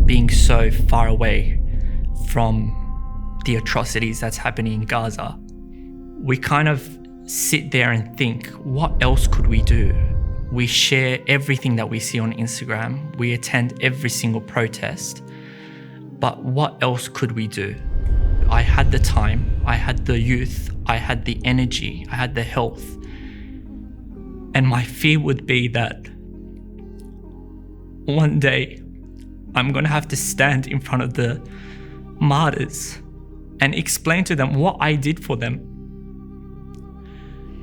being so far away from the atrocities that's happening in Gaza, we kind of sit there and think, what else could we do? We share everything that we see on Instagram. We attend every single protest. But what else could we do? I had the time, I had the youth, I had the energy, I had the health. And my fear would be that one day I'm gonna have to stand in front of the martyrs and explain to them what I did for them.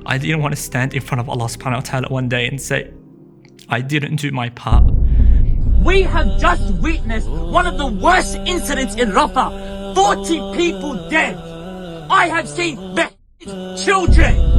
I didn't want to stand in front of Allah subhanahu wa ta'ala one day and say, I didn't do my part. We have just witnessed one of the worst incidents in Rafah. 40 people dead. I have seen beheaded children.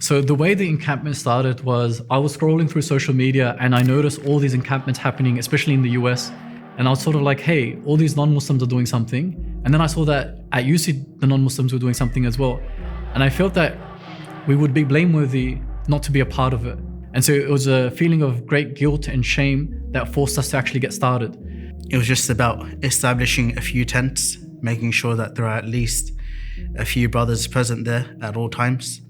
So the way the encampment started was I was scrolling through social media and I noticed all these encampments happening, especially in the US. And I was sort of like, hey, all these non-Muslims are doing something. And then I saw that at UC, the non-Muslims were doing something as well. And I felt that we would be blameworthy not to be a part of it. And so it was a feeling of great guilt and shame that forced us to actually get started. It was just about establishing a few tents, making sure that there are at least a few brothers present there at all times,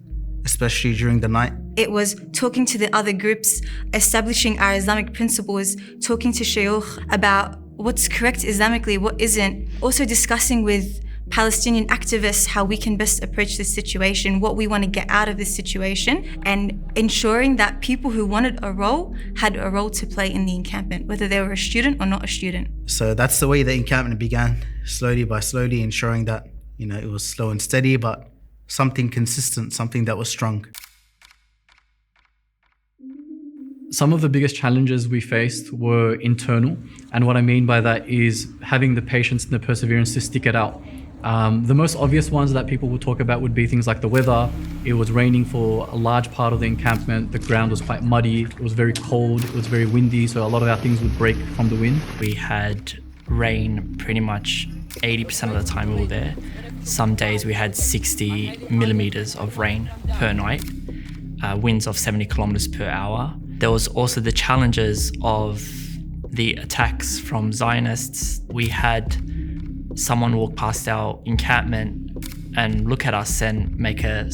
especially during the night. It was talking to the other groups, establishing our Islamic principles, talking to shayukh about what's correct Islamically, what isn't. Also discussing with Palestinian activists how we can best approach this situation, what we want to get out of this situation, and ensuring that people who wanted a role had a role to play in the encampment, whether they were a student or not a student. So that's the way the encampment began, slowly by slowly, ensuring that, it was slow and steady, but something consistent, something that was strong. Some of the biggest challenges we faced were internal. And what I mean by that is having the patience and the perseverance to stick it out. The most obvious ones that people would talk about would be things like the weather. It was raining for a large part of the encampment. The ground was quite muddy. It was very cold. It was very windy. So a lot of our things would break from the wind. We had rain pretty much 80% of the time we were there. Some days we had 60 millimeters of rain per night, winds of 70 kilometers per hour. There was also the challenges of the attacks from Zionists. We had someone walk past our encampment and look at us and make a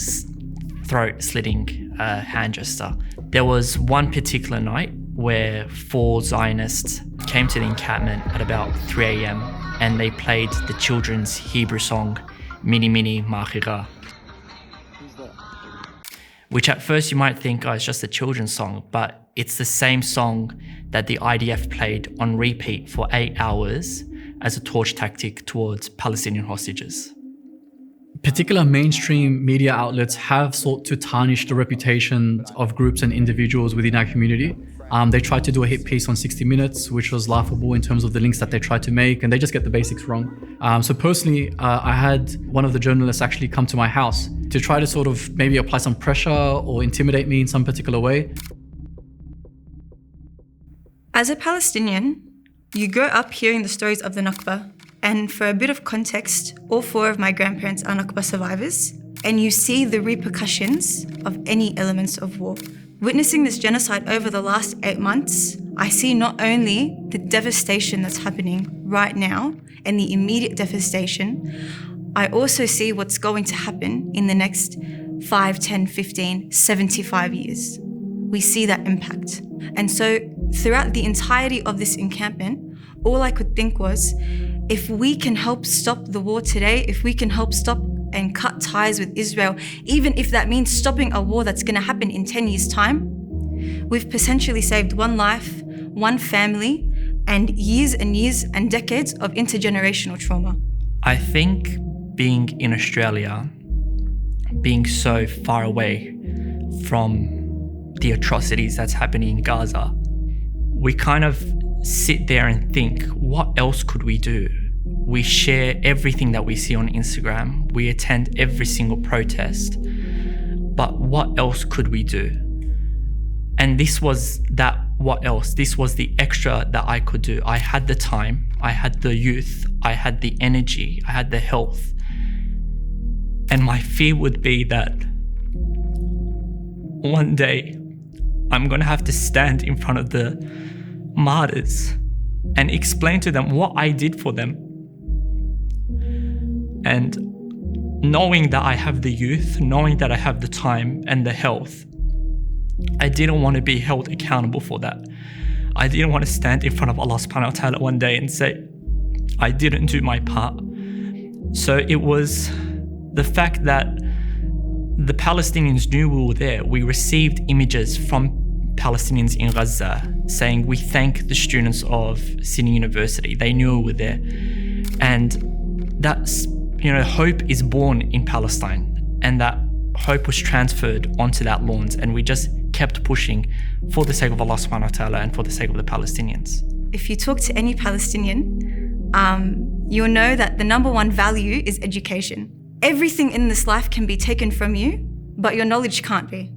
throat-slitting hand gesture. There was one particular night where 4 Zionists came to the encampment at about 3 a.m. and they played the children's Hebrew song, Mini Mini Machira, which at first you might think, it's just a children's song, but it's the same song that the IDF played on repeat for 8 hours as a torch tactic towards Palestinian hostages. Particular mainstream media outlets have sought to tarnish the reputation of groups and individuals within our community. They tried to do a hit piece on 60 Minutes, which was laughable in terms of the links that they tried to make, and they just get the basics wrong. So personally, I had one of the journalists actually come to my house to try to sort of maybe apply some pressure or intimidate me in some particular way. As a Palestinian, you grow up hearing the stories of the Nakba. And for a bit of context, all 4 of my grandparents are Nakba survivors, and you see the repercussions of any elements of war. Witnessing this genocide over the last 8 months, I see not only the devastation that's happening right now and the immediate devastation, I also see what's going to happen in the next 5, 10, 15, 75 years. We see that impact. And so throughout the entirety of this encampment, all I could think was, if we can help stop the war today, if we can help stop and cut ties with Israel, even if that means stopping a war that's going to happen in 10 years' time, we've potentially saved one life, one family, and years and decades of intergenerational trauma. I think being in Australia, being so far away from the atrocities that's happening in Gaza, we kind of sit there and think, what else could we do? We share everything that we see on Instagram. We attend every single protest. But what else could we do? And this was that what else? This was the extra that I could do. I had the time, I had the youth, I had the energy, I had the health. And my fear would be that one day I'm going to have to stand in front of the martyrs and explain to them what I did for them. And knowing that I have the youth, knowing that I have the time and the health, I didn't want to be held accountable for that. I didn't want to stand in front of Allah subhanahu wa ta'ala one day and say, I didn't do my part. So it was the fact that the Palestinians knew we were there. We received images from Palestinians in Gaza saying, we thank the students of Sydney University. They knew we were there. And that's, hope is born in Palestine, and that hope was transferred onto that lawns, and we just kept pushing for the sake of Allah subhanahu wa ta'ala and for the sake of the Palestinians. If you talk to any Palestinian, you'll know that the number one value is education. Everything in this life can be taken from you, but your knowledge can't be.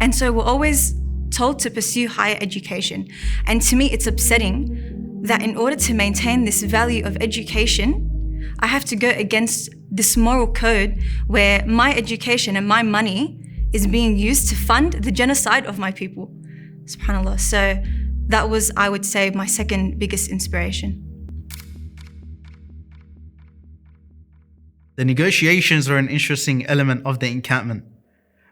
And so we're always told to pursue higher education. And to me, it's upsetting that in order to maintain this value of education, I have to go against this moral code where my education and my money is being used to fund the genocide of my people. SubhanAllah. So that was, I would say, my second biggest inspiration. The negotiations were an interesting element of the encampment.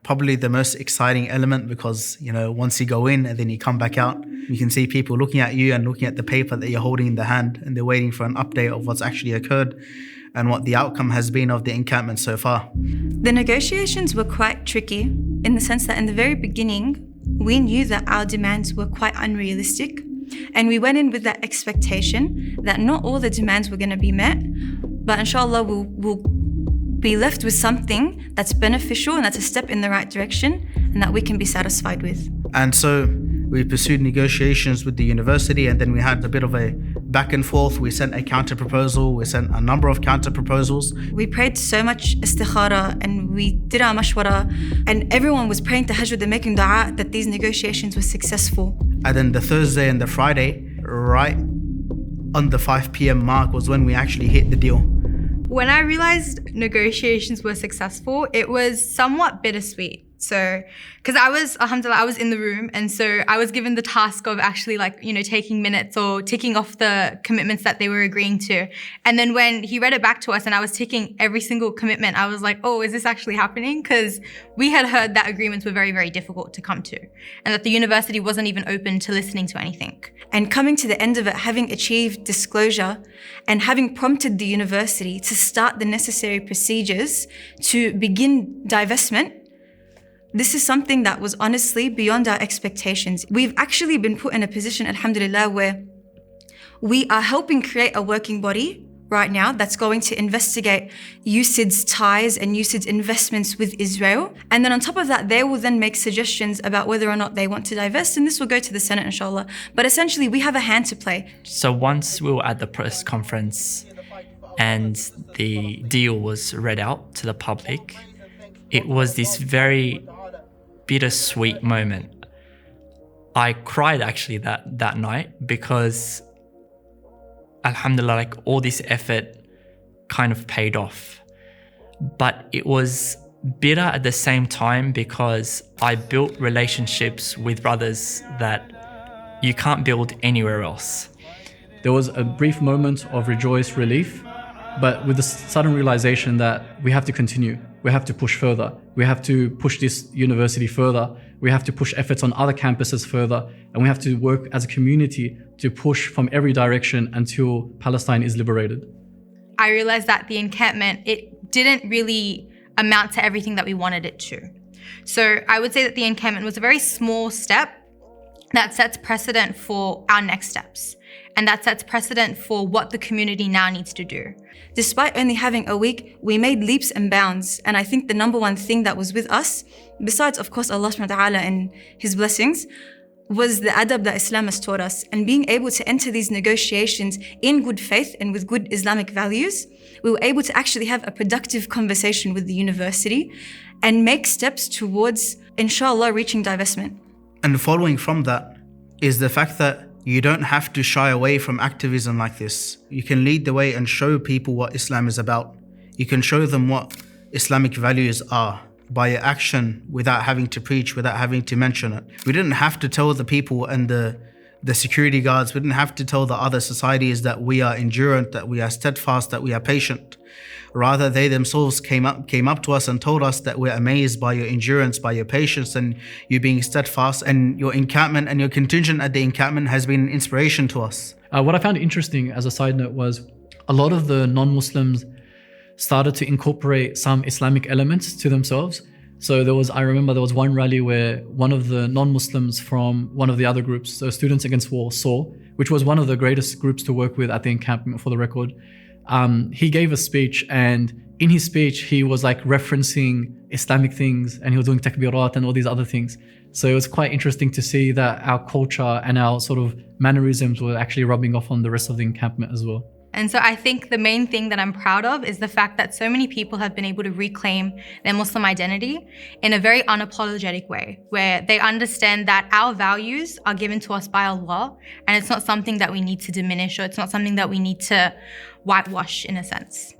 Probably the most exciting element because, once you go in and then you come back out, you can see people looking at you and looking at the paper that you're holding in the hand, and they're waiting for an update of what's actually occurred and what the outcome has been of the encampment so far. The negotiations were quite tricky in the sense that in the very beginning, we knew that our demands were quite unrealistic, and we went in with that expectation that not all the demands were going to be met, but inshallah we'll be left with something that's beneficial and that's a step in the right direction and that we can be satisfied with. And so we pursued negotiations with the university, and then we had a bit of a back and forth. We sent a counter proposal. We sent a number of counter proposals. We prayed so much istikhara and we did our mashwara, and everyone was praying tahajjud and making dua that these negotiations were successful. And then the Thursday and the Friday, right on the 5 p.m. mark, was when we actually hit the deal. When I realized negotiations were successful, it was somewhat bittersweet. So, because alhamdulillah, I was in the room, and so I was given the task of actually taking minutes or ticking off the commitments that they were agreeing to. And then when he read it back to us and I was ticking every single commitment, I was like, oh, is this actually happening? Because we had heard that agreements were very, very difficult to come to, and that the university wasn't even open to listening to anything. And coming to the end of it, having achieved disclosure and having prompted the university to start the necessary procedures to begin divestment, this is something that was honestly beyond our expectations. We've actually been put in a position, alhamdulillah, where we are helping create a working body right now that's going to investigate USID's ties and USID's investments with Israel. And then on top of that, they will then make suggestions about whether or not they want to divest, and this will go to the Senate, inshallah. But essentially, we have a hand to play. So once we were at the press conference and the deal was read out to the public, it was this very bittersweet moment. I cried actually that night because alhamdulillah, all this effort kind of paid off. But it was bitter at the same time because I built relationships with brothers that you can't build anywhere else. There was a brief moment of rejoiced relief, but with the sudden realization that we have to continue, we have to push further, we have to push this university further, we have to push efforts on other campuses further, and we have to work as a community to push from every direction until Palestine is liberated. I realized that the encampment, it didn't really amount to everything that we wanted it to. So I would say that the encampment was a very small step that sets precedent for our next steps. And that sets precedent for what the community now needs to do. Despite only having a week, we made leaps and bounds. And I think the number one thing that was with us, besides of course Allah subhanahu wa ta'ala and His blessings, was the adab that Islam has taught us. And being able to enter these negotiations in good faith and with good Islamic values, we were able to actually have a productive conversation with the university and make steps towards, inshallah, reaching divestment. And following from that, is the fact that you don't have to shy away from activism like this. You can lead the way and show people what Islam is about. You can show them what Islamic values are by your action, without having to preach, without having to mention it. We didn't have to tell the people and the security guards, we didn't have to tell the other societies that we are endurant, that we are steadfast, that we are patient. Rather, they themselves came up to us and told us that we're amazed by your endurance, by your patience, and you being steadfast. And your encampment and your contingent at the encampment has been an inspiration to us. What I found interesting as a side note was a lot of the non-Muslims started to incorporate some Islamic elements to themselves. So I remember there was one rally where one of the non-Muslims from one of the other groups, so Students Against War, which was one of the greatest groups to work with at the encampment for the record, he gave a speech, and in his speech he was like referencing Islamic things, and he was doing takbirat and all these other things. So it was quite interesting to see that our culture and our sort of mannerisms were actually rubbing off on the rest of the encampment as well. And so I think the main thing that I'm proud of is the fact that so many people have been able to reclaim their Muslim identity in a very unapologetic way, where they understand that our values are given to us by Allah, and it's not something that we need to diminish, or it's not something that we need to whitewash in a sense.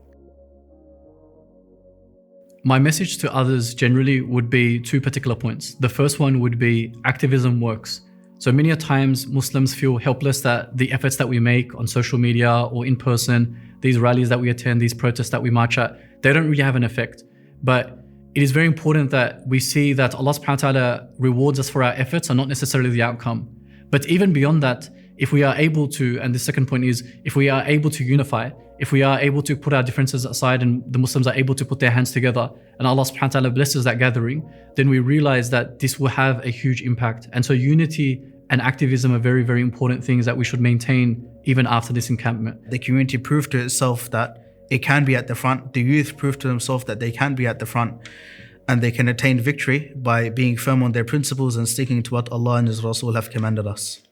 My message to others generally would be two particular points. The first one would be activism works. So many a times Muslims feel helpless that the efforts that we make on social media or in person, these rallies that we attend, these protests that we march at, they don't really have an effect. But it is very important that we see that Allah subhanahu wa ta'ala rewards us for our efforts and not necessarily the outcome. But even beyond that, if we are able to, and the second point is, if we are able to unify, if we are able to put our differences aside and the Muslims are able to put their hands together and Allah subhanahu wa ta'ala blesses that gathering, then we realize that this will have a huge impact. And so unity and activism are very, very important things that we should maintain even after this encampment. The community proved to itself that it can be at the front. The youth proved to themselves that they can be at the front, and they can attain victory by being firm on their principles and sticking to what Allah and His Rasul have commanded us.